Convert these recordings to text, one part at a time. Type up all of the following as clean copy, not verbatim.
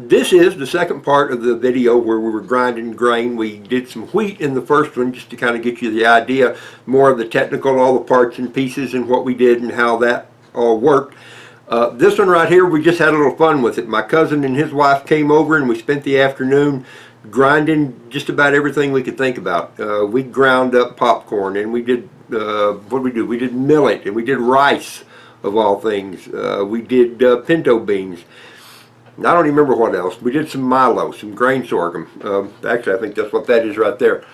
This is the second part of the video where we were grinding grain. We did some wheat in the first one just to kind of get you the idea, more of the technical, all the parts and pieces and what we did and how that all worked. This one right here, we just had a little fun with it. My cousin and his wife came over and we spent the afternoon grinding just about everything we could think about. We ground up popcorn, and we did, what did we do? We did millet, and we did rice, of all things. We did pinto beans. I don't even remember what else. We did some milo, some grain sorghum. Actually, I think that's what that is right there.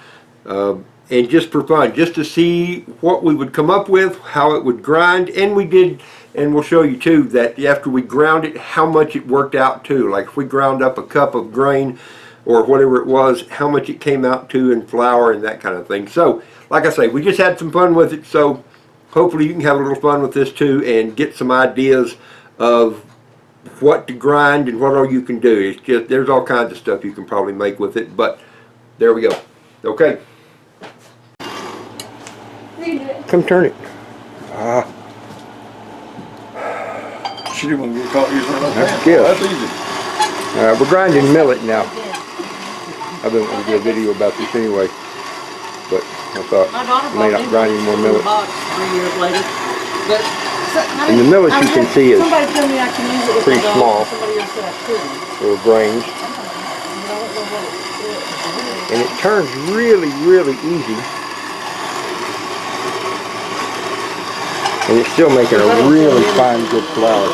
And just for fun, just to see what we would come up with, how it would grind. And we did, and we'll show you too, that after we ground it, how much it worked out to. Like if we ground up a cup of grain or whatever it was, how much it came out to in flour and that kind of thing. So, like I say, we just had some fun with it. So hopefully you can have a little fun with this too and get some ideas of what to grind and what all you can do. It's just, there's all kinds of stuff you can probably make with it, but there we go. Okay. Come turn it. She didn't want to get caught using it like that. Yeah. That's easy. We're grinding millet now. I've been wanting to do a video about this anyway, but I thought I may not grind any more millet. 3 years later. But And the millet you can see is somebody told me I can use it with pretty my dog. small. Somebody else said I couldn't. little grains. And it turns really, really easy. And it's still making a really fine, good flour.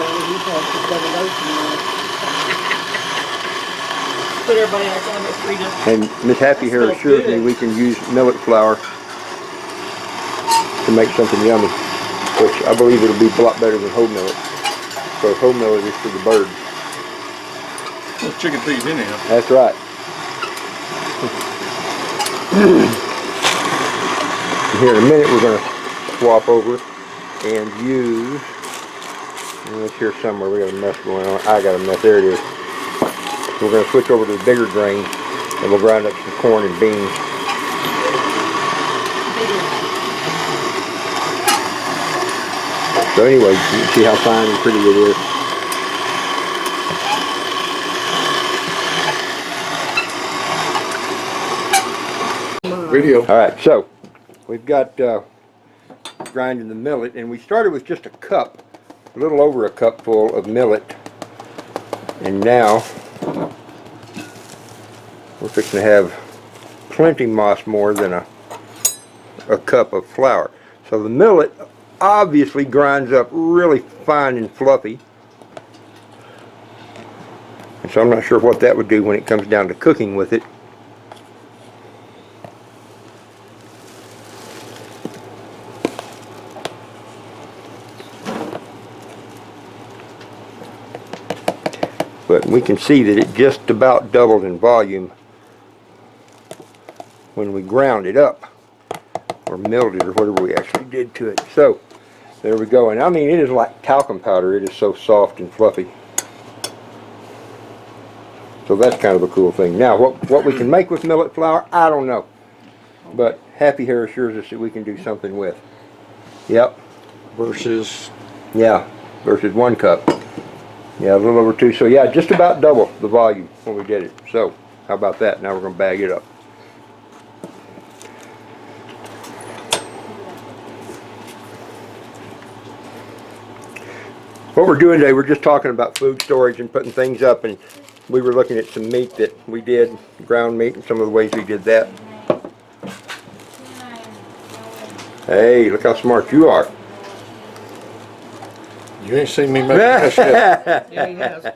Put everybody else on it free to. And Miss Happy here assures me we can use millet flour to make something yummy, which I believe it'll be a lot better than whole millet. Because whole millet is for the birds. Well, chicken feed anyhow. That's right. Here in a minute we're going to swap over and use, it's here somewhere, we got a mess going on. I got a mess, there it is. We're going to switch over to the bigger grain and we'll grind up some corn and beans. So anyway, you can see how fine and pretty it is. Video. Alright, so we've got grinding the millet, and we started with just a cup, a little over a cup full of millet, and now we're fixing to have plenty more than a cup of flour. So the millet obviously grinds up really fine and fluffy, and so I'm not sure what that would do when it comes down to cooking with it. But we can see that it just about doubled in volume when we ground it up, or milled it, or whatever we actually did to it. So there we go. And I mean, it is like talcum powder. It is so soft and fluffy. So that's kind of a cool thing. Now what we can make with millet flour, I don't know, but Happy here assures us that we can do something with. Yep. Versus. Yeah, versus 1 cup. Yeah, a little over 2. So yeah, just about double the volume when we did it. So how about that? Now we're going to bag it up. What we're doing today, we're just talking about food storage and putting things up, and we were looking at some meat that we did, ground meat, and some of the ways we did that. Hey, look how smart you are. You ain't seen me make that yet. Yeah, he has.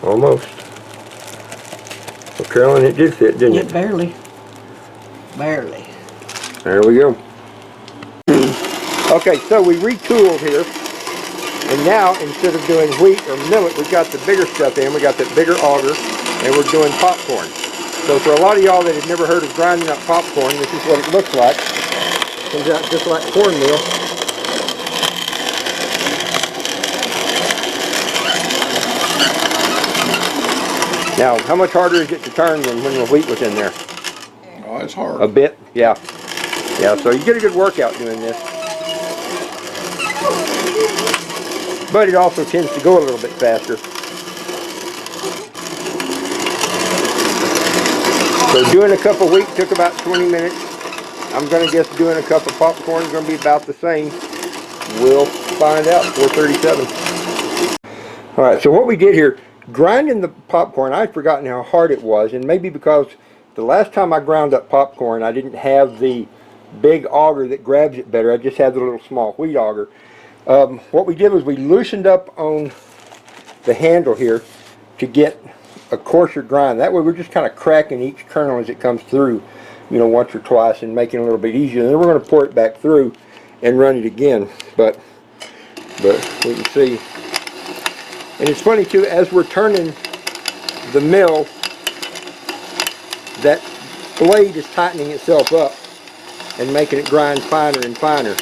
Almost. Well, Carolyn, it did fit, didn't it? Barely. Barely. There we go. Okay, so we retooled here, and now instead of doing wheat or millet, we've got the bigger stuff in. We got that bigger auger, and we're doing popcorn. So for a lot of y'all that have never heard of grinding up popcorn, this is what it looks like. Comes out just like cornmeal. Now, how much harder is it to turn than when the wheat was in there? Oh, it's hard. A bit? Yeah. Yeah, so you get a good workout doing this. But it also tends to go a little bit faster. So doing a cup of wheat took about 20 minutes. I'm going to guess doing a cup of popcorn is going to be about the same. We'll find out. 4:37. Alright, so what we did here, grinding the popcorn, I'd forgotten how hard it was, and maybe because the last time I ground up popcorn I didn't have the big auger that grabs it better. I just had the little small wheat auger. What we did was we loosened up on the handle here to get a coarser grind. That way we're just kind of cracking each kernel as it comes through, you know, once or twice and making it a little bit easier. And then we're going to pour it back through and run it again. But we can see. And it's funny too, as we're turning the mill, that blade is tightening itself up and making it grind finer and finer.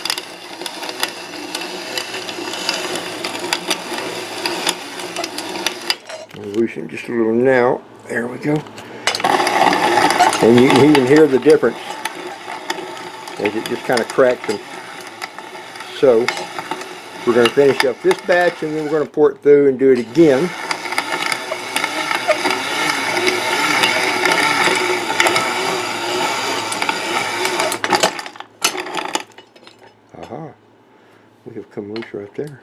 Loosen just a little now. There we go. And you can even hear the difference as it just kind of cracks them. So we're going to finish up this batch and then we're going to pour it through and do it again. Aha. We have come loose right there.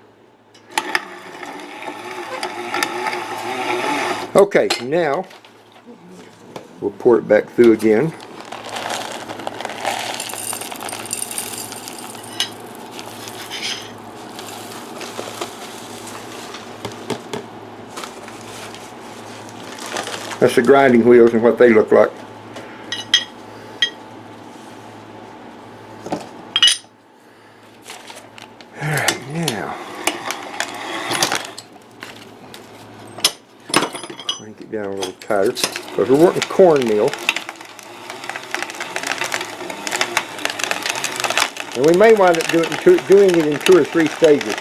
Okay, now we'll pour it back through again. That's the grinding wheels and what they look like. Alright, now crank it down a little tighter because we're working cornmeal. And we may wind up doing it in 2 or 3 stages.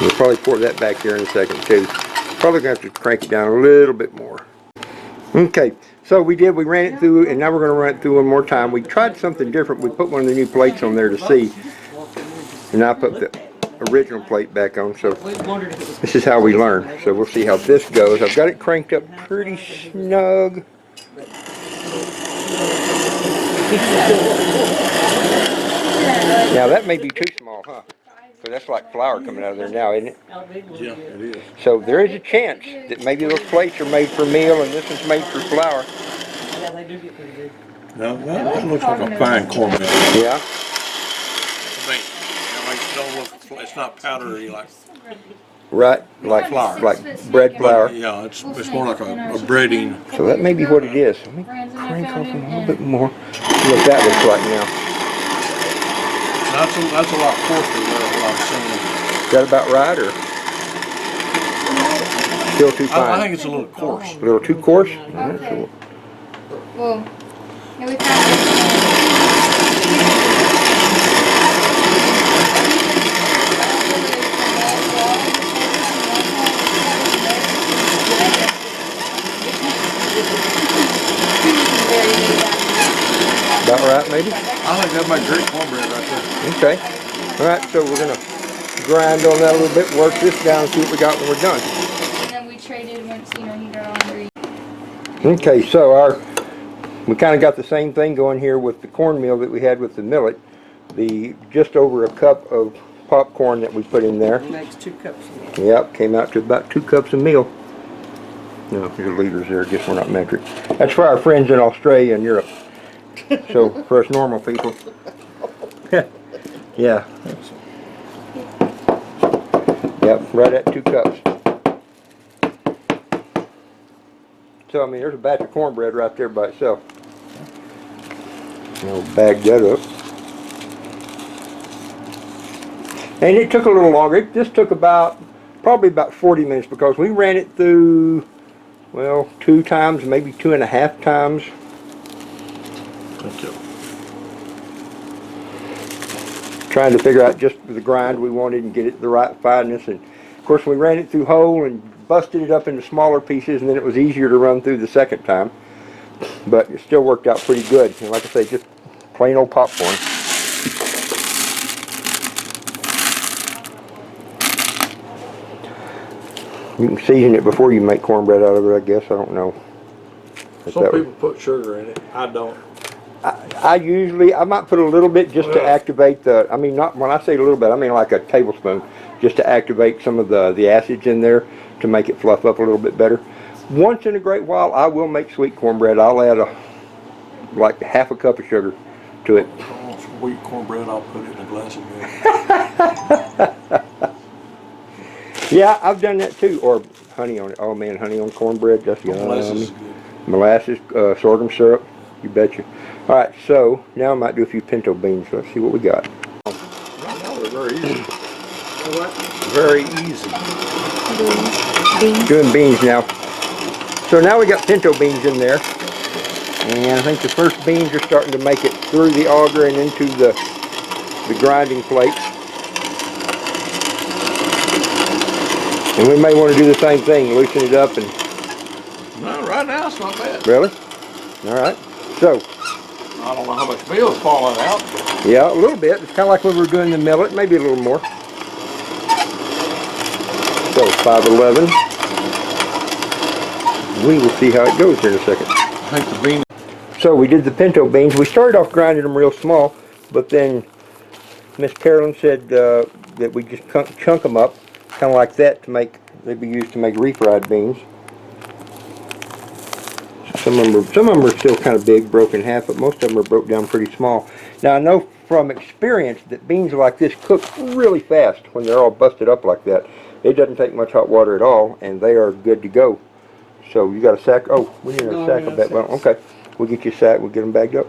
We'll probably pour that back there in a second too. Probably going to have to crank it down a little bit more. Okay, so we ran it through and now we're going to run it through one more time. We tried something different. We put one of the new plates on there to see. And I put the original plate back on, so this is how we learn. So we'll see how this goes. I've got it cranked up pretty snug. Now that may be too small, huh? So that's like flour coming out of there now, isn't it? Yeah, it is. So there is a chance that maybe those plates are made for meal and this one's made for flour. Yeah, they do get pretty good. No, that looks like a fine cornmeal. Yeah? It don't look, it's not powdery like. Right, like Flour. like bread flour. Yeah, it's more like a breading. So that may be what it is. Let me crank off a little bit more. See what that looks like now. That's a lot coarser than what I'm seeing. Is that about right, or still too fine? I think it's a little coarse. A little too coarse? Okay. Well, yeah, we found About right, maybe? I think that might great cornbread right there. Okay. Alright, so we're going to grind on that a little bit, work this down, see what we got when we're done. and then we traded once, you know, he got hungry. Okay, so we kind of got the same thing going here with the cornmeal that we had with the millet. Just over a cup of popcorn that we put in there. It makes 2 cups of meal. Yep, came out to about 2 cups of meal. No, there's liters there, I guess we're not metric. That's for our friends in Australia and Europe. So, for us normal people. Yeah. Yep, right at 2 cups. So, I mean, there's a batch of cornbread right there by itself. And we'll bag that up. And it took a little longer. It just took probably about 40 minutes because we ran it through, well, 2 times, maybe 2.5 times. Thank you. Trying to figure out just the grind we wanted and get it the right fineness. And of course we ran it through whole and busted it up into smaller pieces, and then it was easier to run through the second time. But it still worked out pretty good. And like I say, just plain old popcorn. You can season it before you make cornbread out of it, I guess. I don't know. Some people put sugar in it. I don't. I might put a little bit just to activate the, I mean, not when I say a little bit, I mean like a tablespoon, just to activate some of the acids in there to make it fluff up a little bit better. Once in a great while, I will make sweet cornbread. I'll add like half a cup of sugar to it. If I want sweet cornbread, I'll put it in a glass of milk. Yeah, I've done that too. Or honey on it. Oh man, honey on cornbread, that's Molasses yummy. is good. Molasses, sorghum syrup, you betcha. Alright, so now I might do a few pinto beans. Let's see what we got. Right now they're very easy. What? Very easy. Beans. Doing beans now. So now we got pinto beans in there. And I think the first beans are starting to make it through the auger and into the grinding plate. And we may want to do the same thing, loosen it up and... No, right now it's not bad. Really? Alright. So, I don't know how much meal is falling out. yeah, a little bit. It's kind of like when we were doing the millet, maybe a little more. So, 511. We will see how it goes here in a second. I think the bean. So we did the pinto beans. We started off grinding them real small, but then Miss Carolyn said that we just chunk them up, kind of like that, to make, they'd be used to make refried beans. Some of them are still kind of big, broken in half, but most of them are broke down pretty small. Now I know from experience that beans like this cook really fast when they're all busted up like that. It doesn't take much hot water at all, and they are good to go. So you got a sack? Oh, we need a sack of that. Well, okay, we'll get you a sack. We'll get them bagged up.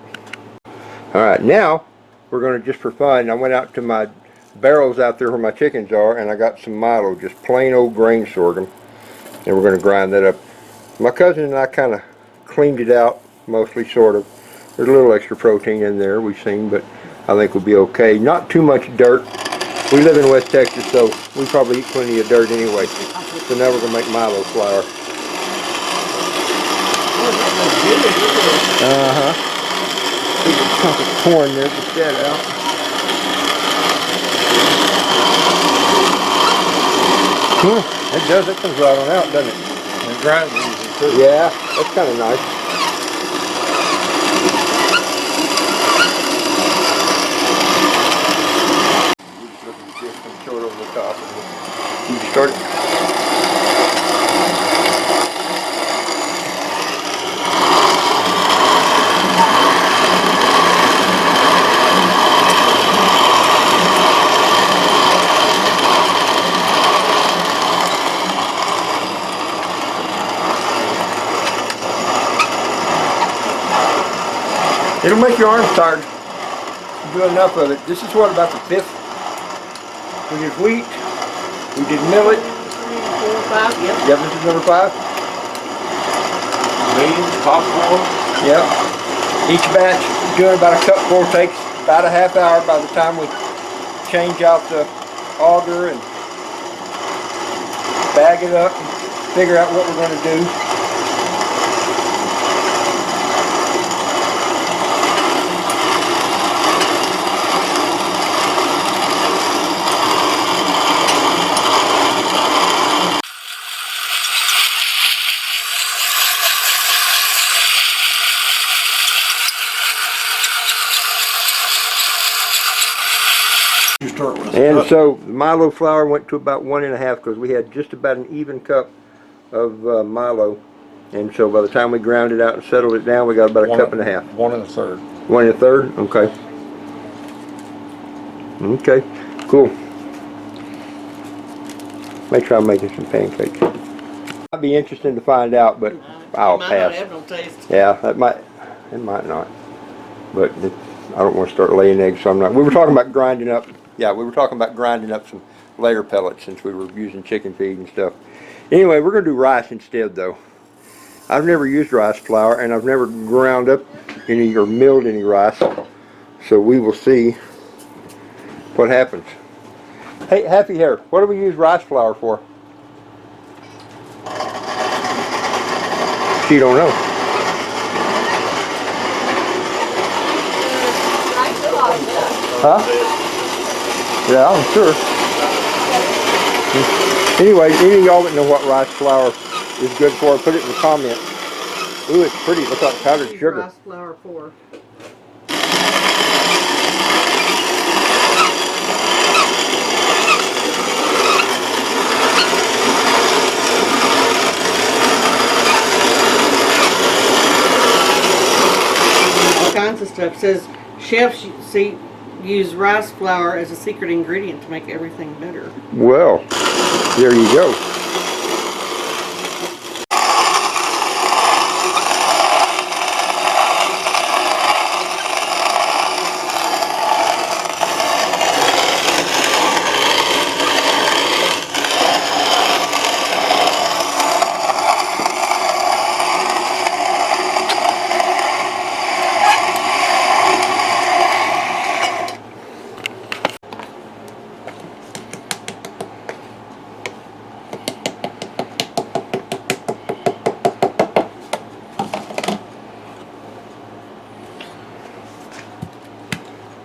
All right, now we're going to, just for fun, I went out to my barrels out there where my chickens are, and I got some milo, just plain old grain sorghum, and we're going to grind that up. My cousin and I kind of cleaned it out, mostly, sort of. There's a little extra protein in there, we've seen, but I think we'll be okay. Not too much dirt. We live in West Texas, so we probably eat plenty of dirt anyway. So now we're going to make milo flour. Big chunk of corn there, get that out. It does, it comes right on out, doesn't it? And grind easy too. Yeah, that's kind of nice. We're just looking at this and throw it over the top. You can start it. It'll make your arms tired. You do enough of it. This is what, about the 5th? We did wheat. We did millet. 4, 5, yep. Yep, this is number 5. Beans, popcorn. Yep. Each batch doing about a cupful, takes about a half hour by the time we change out the auger and bag it up and figure out what we're going to do. You start with And so the milo flour went to about 1.5 because we had just about an even cup of milo. And so by the time we ground it out and settled it down, we got about a cup and a half. 1 1/3. 1 1/3? Okay. Okay, cool. May try making some pancakes. Might be interesting to find out, but I'll Might pass. not have no taste. Yeah, it might not. But I don't want to start laying eggs, so I'm not. We were talking about grinding up Yeah, we were talking about grinding up some layer pellets since we were using chicken feed and stuff. Anyway, we're gonna do rice instead though. I've never used rice flour and I've never ground up any or milled any rice. So we will see what happens. Hey, Happy Hair, what do we use rice flour for? She don't know. Huh? Yeah, I'm sure. Anyway, any of y'all that know what rice flour is good for, put it in the comments. Ooh, it's pretty. Looks like powdered sugar. Rice flour for. All kinds of stuff. It says chefs use rice flour as a secret ingredient to make everything better. Well, there you go.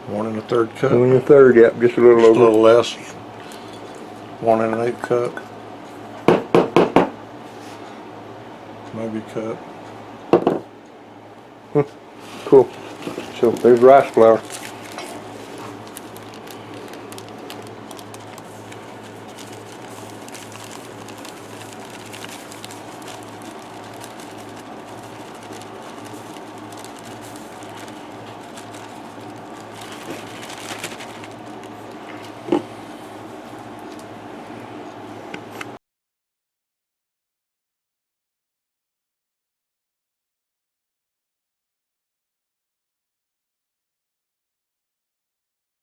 One and a third cup. 1 1/3, yep, just a little Just a over. little less. 1 1/8 cup. Maybe cup. Cool. So there's rice flour.